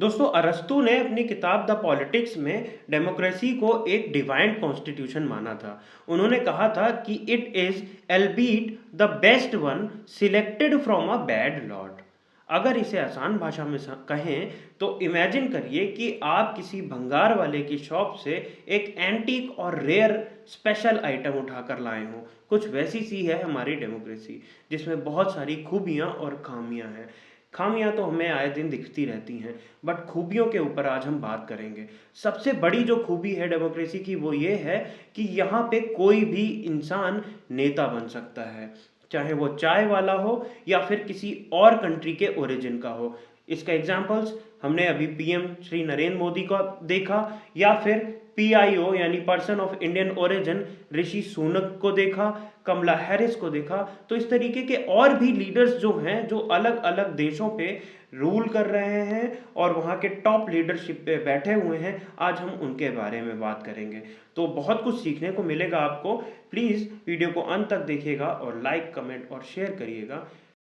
दोस्तों अरस्तू ने अपनी किताब द पॉलिटिक्स में डेमोक्रेसी को एक डिवाइन कॉन्स्टिट्यूशन माना था। उन्होंने कहा था कि it is albeit the best one selected from a bad lot. अगर इसे आसान भाषा में कहें तो इमेजिन करिए कि आप किसी भंगार वाले की शॉप से एक एंटीक और रेयर स्पेशल आइटम उठाकर लाए हों। कुछ वैसी सी है हमारी डेमोक्रेसी, जिसमें बहुत सारी खूबियाँ और खामियाँ हैं। खामियां तो हमें आए दिन दिखती रहती हैं, बट खूबियों के ऊपर आज हम बात करेंगे। सबसे बड़ी जो खूबी है डेमोक्रेसी की वो ये है कि यहाँ पे कोई भी इंसान नेता बन सकता है, चाहे वो चाय वाला हो या फिर किसी और कंट्री के ओरिजिन का हो। इसका एग्जांपल्स हमने अभी पीएम श्री नरेंद्र मोदी को देखा, या फिर पीआईओ यानी person of Indian origin Rishi Sunak को देखा, कमला हैरिस को देखा। तो इस तरीके के और भी लीडर्स जो हैं, जो अलग अलग देशों पे रूल कर रहे हैं और वहाँ के टॉप लीडरशिप पे बैठे हुए हैं, आज हम उनके बारे में बात करेंगे। तो बहुत कुछ सीखने को मिलेगा आपको। प्लीज़ वीडियो को अंत तक देखिएगा और लाइक, कमेंट और शेयर करिएगा।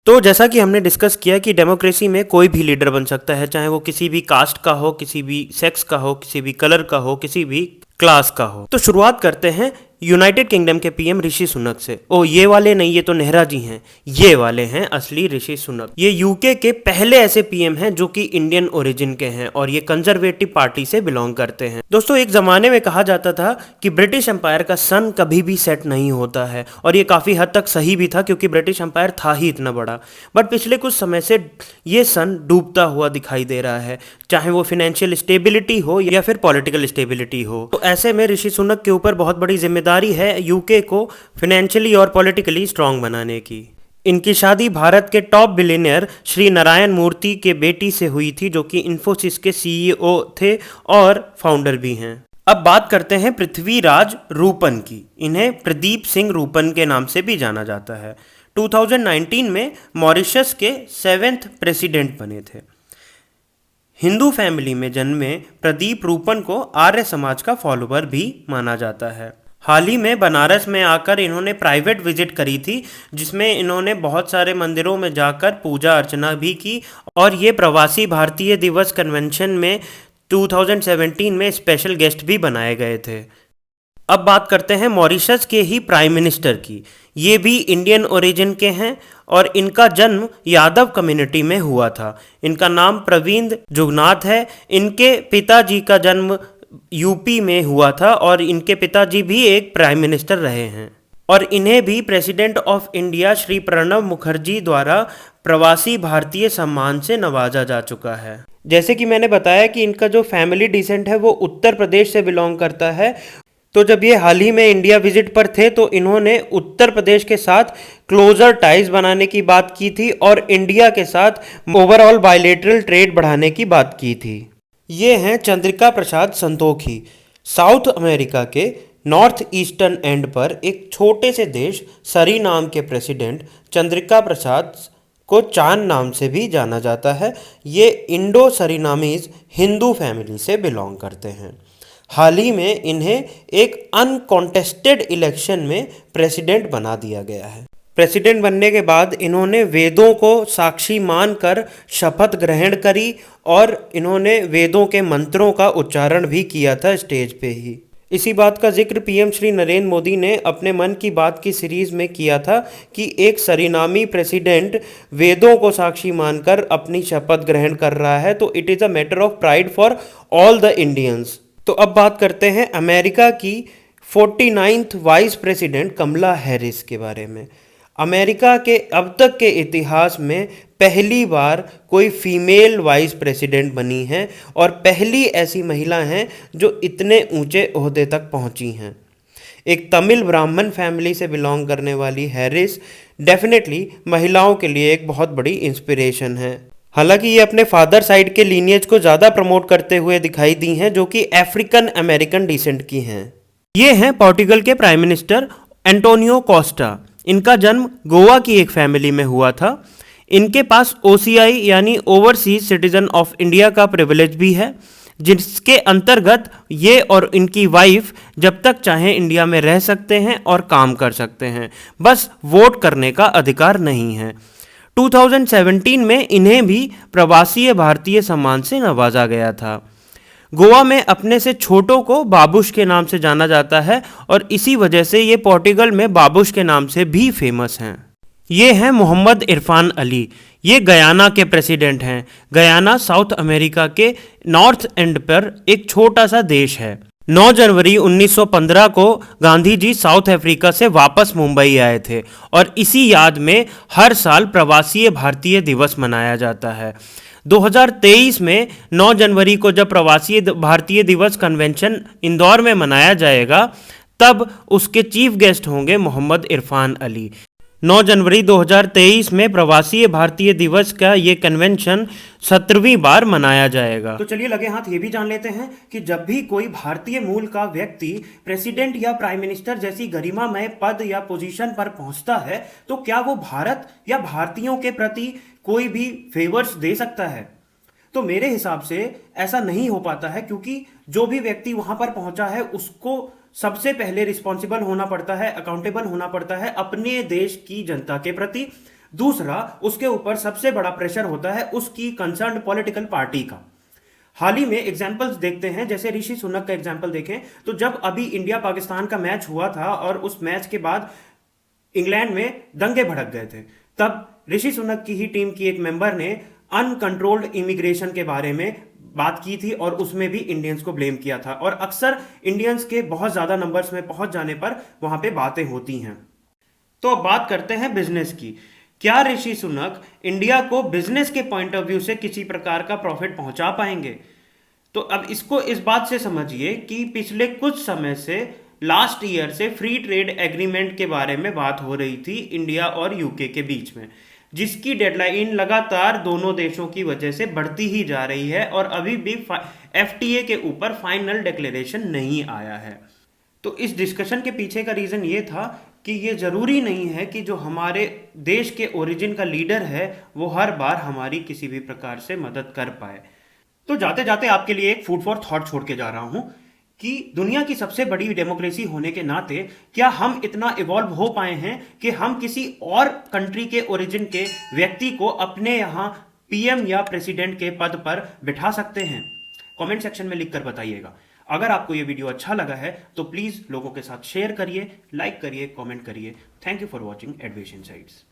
तो जैसा कि हमने डिस्कस किया कि डेमोक्रेसी में कोई भी लीडर बन सकता है, चाहे वो किसी भी कास्ट का हो, किसी भी सेक्स का हो, किसी भी कलर का हो, किसी भी क्लास का हो। तो शुरुआत करते हैं यूनाइटेड किंगडम के पीएम ऋषि सुनक से। ओ ये वाले नहीं, ये तो नेहरा जी हैं, ये वाले हैं असली ऋषि सुनक। ये यूके के पहले ऐसे पीएम हैं जो कि इंडियन ओरिजिन के हैं और ये कंजर्वेटिव पार्टी से बिलोंग करते हैं। दोस्तों एक जमाने में कहा जाता था कि ब्रिटिश एम्पायर का सन कभी भी सेट नहीं होता है, और ये काफ़ी हद तक सही भी था क्योंकि ब्रिटिश एम्पायर था ही इतना बड़ा। बट पिछले कुछ समय से ये सन डूबता हुआ दिखाई दे रहा है, चाहे वो फाइनेंशियल स्टेबिलिटी हो या फिर पॉलिटिकल स्टेबिलिटी हो। तो ऐसे में ऋषि सुनक के ऊपर बहुत बड़ी जिम्मेदारी है यूके को फाइनेंशियली और पॉलिटिकली स्ट्रांग बनाने की। इनकी शादी भारत के टॉप बिलियनियर श्री नारायण मूर्ति के बेटी से हुई थी, जो कि इन्फोसिस के सीईओ थे और फाउंडर भी हैं। अब बात करते हैं पृथ्वीराज रूपन की। इन्हें प्रदीप सिंह रूपन के नाम से भी जाना जाता है। 2019 में मॉरिशस के 7वें प्रेसिडेंट बने थे। हिंदू फैमिली में जन्मे प्रदीप रूपन को आर्य समाज का फॉलोअर भी माना जाता है। हाल ही में बनारस में आकर इन्होंने प्राइवेट विजिट करी थी, जिसमें इन्होंने बहुत सारे मंदिरों में जाकर पूजा अर्चना भी की, और ये प्रवासी भारतीय दिवस कन्वेंशन में 2017 में स्पेशल गेस्ट भी बनाए गए थे। अब बात करते हैं मॉरिशस के ही प्राइम मिनिस्टर की। ये भी इंडियन ओरिजिन के हैं और इनका जन्म यादव कम्युनिटी में हुआ था। इनका नाम प्रवीण जुगनाथ है। इनके पिताजी का जन्म यूपी में हुआ था और इनके पिताजी भी एक प्राइम मिनिस्टर रहे हैं, और इन्हें भी president of India Shri Pranab Mukherjee द्वारा प्रवासी भारतीय सम्मान से नवाजा जा चुका है। जैसे कि मैंने बताया कि इनका जो फैमिली डिसेंट है वो उत्तर प्रदेश से बिलोंग करता है। तो जब ये हाल ही में इंडिया विजिट पर थे तो इन्होंने उत्तर प्रदेश के साथ क्लोजर टाइज बनाने की बात की थी और इंडिया के साथ ओवरऑल बायलैटरल ट्रेड बढ़ाने की बात की थी। ये हैं चंद्रिका प्रसाद संतोखी। साउथ अमेरिका के नॉर्थ ईस्टर्न एंड पर एक छोटे से देश सरीनाम के प्रेसिडेंट चंद्रिका प्रसाद को चांद नाम से भी जाना जाता है। ये इंडो सरीनामीज हिंदू फैमिली से बिलोंग करते हैं। हाल ही में इन्हें एक अनकॉन्टेस्टेड इलेक्शन में प्रेसिडेंट बना दिया गया है। प्रेसिडेंट बनने के बाद इन्होंने वेदों को साक्षी मानकर शपथ ग्रहण करी और इन्होंने वेदों के मंत्रों का उच्चारण भी किया था स्टेज पे ही। इसी बात का जिक्र पीएम श्री नरेंद्र मोदी ने अपने मन की बात की सीरीज में किया था कि एक सरीनामी प्रेसिडेंट वेदों को साक्षी मानकर अपनी शपथ ग्रहण कर रहा है, तो it is a matter of pride for all the Indians. तो अब बात करते हैं अमेरिका की 49th वाइस प्रेसिडेंट कमला हैरिस के बारे में। अमेरिका के अब तक के इतिहास में पहली बार कोई फीमेल वाइस प्रेसिडेंट बनी हैं और पहली ऐसी महिला हैं जो इतने ऊंचे ओहदे तक पहुंची हैं। एक तमिल ब्राह्मण फैमिली से बिलोंग करने वाली हैरिस डेफिनेटली महिलाओं के लिए एक बहुत बड़ी इंस्पिरेशन है। हालांकि ये अपने फादर साइड के लीनियज को ज़्यादा प्रमोट करते हुए दिखाई दी हैं, जो कि अफ्रीकन अमेरिकन डिसेंट की हैं। ये हैं पोर्टुगल के प्राइम मिनिस्टर एंटोनियो कोस्टा। इनका जन्म गोवा की एक फैमिली में हुआ था। इनके पास OCI यानी ओवरसीज सिटीजन ऑफ इंडिया का प्रिविलेज भी है, जिसके अंतर्गत ये और इनकी वाइफ जब तक चाहें इंडिया में रह सकते हैं और काम कर सकते हैं, बस वोट करने का अधिकार नहीं है। 2017 में इन्हें भी प्रवासीय भारतीय सम्मान से नवाजा गया था। गोवा में अपने से छोटों को बाबुश के नाम से जाना जाता है और इसी वजह से ये पोर्टुगल में बाबुश के नाम से भी फेमस हैं। ये हैं मोहम्मद इरफान अली। ये गयाना के प्रेसिडेंट हैं। गयाना साउथ अमेरिका के नॉर्थ एंड पर एक छोटा सा देश है। 9 जनवरी 1915 को गांधी जी साउथ अफ्रीका से वापस मुंबई आए थे और इसी याद में हर साल प्रवासीय भारतीय दिवस मनाया जाता है। 2023 में 9 जनवरी को जब प्रवासी भारतीय दिवस कन्वेंशन इंदौर में मनाया जाएगा, तब उसके चीफ गेस्ट होंगे मोहम्मद इरफान अली। 9 जनवरी 2023 में प्रवासी भारतीय दिवस का ये कन्वेंशन 17वीं बार मनाया जाएगा। तो चलिए लगे हाथ ये भी जान लेते हैं कि जब भी कोई भारतीय मूल का व्यक्ति प्रेसिडेंट या प्राइम मिनिस्टर जैसी गरिमामय पद या पोजीशन पर पहुंचता है, तो क्या वो भारत या भारतीयों के प्रति कोई भी फेवर्स दे सकता है? तो मेरे हिसाब से ऐसा नहीं हो पाता है, क्योंकि जो भी व्यक्ति वहां पर पहुंचा है उसको सबसे पहले रिस्पॉन्सिबल होना पड़ता है, अकाउंटेबल होना पड़ता है अपने देश की जनता के प्रति। दूसरा, उसके ऊपर सबसे बड़ा प्रेशर होता है उसकी कंसर्न्ड पॉलिटिकल पार्टी का। हाल ही में एग्जाम्पल्स देखते हैं, जैसे ऋषि सुनक का एग्जाम्पल देखें तो जब अभी इंडिया पाकिस्तान का मैच हुआ था और उस मैच के बाद इंग्लैंड में दंगे भड़क गए थे, तब ऋषि सुनक की ही टीम की एक मेंबर ने अनकंट्रोल्ड इमिग्रेशन के बारे में बात की थी और उसमें भी इंडियंस को ब्लेम किया था। और अक्सर इंडियंस के बहुत ज्यादा नंबर्स में पहुंच जाने पर वहां पे बातें होती हैं। तो अब बात करते हैं बिजनेस की। क्या ऋषि सुनक इंडिया को बिजनेस के पॉइंट ऑफ व्यू से किसी प्रकार का प्रॉफिट पहुंचा पाएंगे? तो अब इसको इस बात से समझिए कि पिछले कुछ समय से लास्ट ईयर से फ्री ट्रेड एग्रीमेंट के बारे में बात हो रही थी इंडिया और यूके के बीच में, जिसकी डेडलाइन लगातार दोनों देशों की वजह से बढ़ती ही जा रही है और अभी भी एफटीए के ऊपर फाइनल डिक्लेरेशन नहीं आया है। तो इस डिस्कशन के पीछे का रीजन ये था कि ये जरूरी नहीं है कि जो हमारे देश के ओरिजिन का लीडर है वो हर बार हमारी किसी भी प्रकार से मदद कर पाए। तो जाते जाते आपके लिए एक फूड फॉर थॉट छोड़ के जा रहा हूं कि दुनिया की सबसे बड़ी डेमोक्रेसी होने के नाते क्या हम इतना इवॉल्व हो पाए हैं कि हम किसी और कंट्री के ओरिजिन के व्यक्ति को अपने यहाँ पीएम या प्रेसिडेंट के पद पर बिठा सकते हैं? कमेंट सेक्शन में लिखकर बताइएगा। अगर आपको ये वीडियो अच्छा लगा है तो प्लीज लोगों के साथ शेयर करिए, लाइक करिए, कमेंट करिए। Thank you for watching Advesh insights.